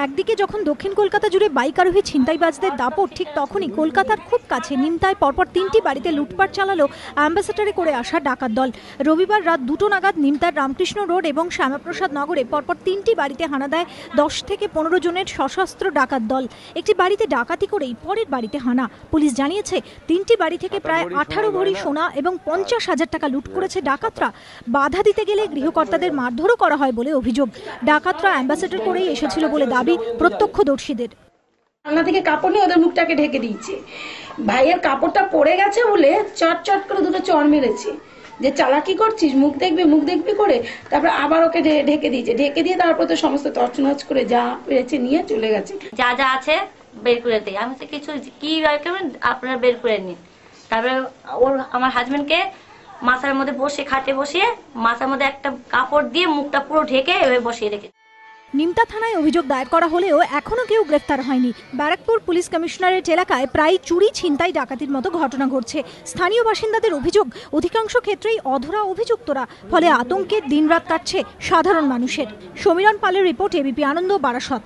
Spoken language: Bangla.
একদিকে যখন দক্ষিণ কলকাতা জুড়ে বাইক আরোহী ছিনতাইবাজদের দাপট, ঠিক তখনই কলকাতার খুব কাছে নিমতায় পরপর 3টি বাড়িতে লুটপাট চালালো অ্যাম্বাসেডরে করে আসা ডাকাত দল। রবিবার রাত 2টো নাগাদ নিমতার রামকৃষ্ণ রোড এবং শ্যামাপ্রসাদ নগরে পরপর 3টি বাড়িতে হানা দেয় 10 থেকে 15 জনের সশস্ত্র ডাকাত দল। একটি বাড়িতে ডাকাতি করেই পরের বাড়িতে হানা। পুলিশ জানিয়েছে 3টি বাড়ি থেকে প্রায় 18 ভরি সোনা এবং 50,000 টাকা লুট করেছে ডাকাতরা। বাধা দিতে গেলে গৃহকর্তাদের মারধরও করা হয় বলে অভিযোগ। ডাকাতরা অ্যাম্বাসেডর করেই এসেছিল বলে দাবি প্রত্যক্ষদর্শীদের। রান্না থেকে কাপড় নিয়ে ওদের মুখটাকে ঢেকে দিয়েছে। ভাইয়ের কাপড়টা পড়ে গেছে বলে চট চট করে দুটো চড় মেরেছে, যে চালাকি করছিস, মুখ দেখবি করে। তারপরে আবার ওকে ঢেকে দিয়ে তারপর তো সমস্ত তছনছ করে যা পেরেছে নিয়ে চলে গেছে। যা আছে বের করে দেয়। আমি তো কিছু কি আপনারা বের করে নিন। তারপরে আমার হাজবেন্ডকে মাথার মধ্যে খাটে বসিয়ে মাথার মধ্যে একটা কাপড় দিয়ে মুখটা পুরো ঢেকে বসিয়ে রেখেছে। নিমতা থানায় অভিযোগ দায়ের করা হলেও এখনো কেউ গ্রেফতার হয়নি। ব্যারাকপুর পুলিশ কমিশনারেট এলাকায় প্রায় চুরি, ছিনতাই, ডাকাতির মতো ঘটনা ঘটছে। স্থানীয় বাসিন্দাদের অভিযোগ, অধিকাংশ ক্ষেত্রেই অধরা অভিযুক্তরা, ফলে আতঙ্কের দিনরাত কাটছে সাধারণ মানুষের। সমীরণ পালের রিপোর্ট, এবিপি আনন্দ, বারাসত।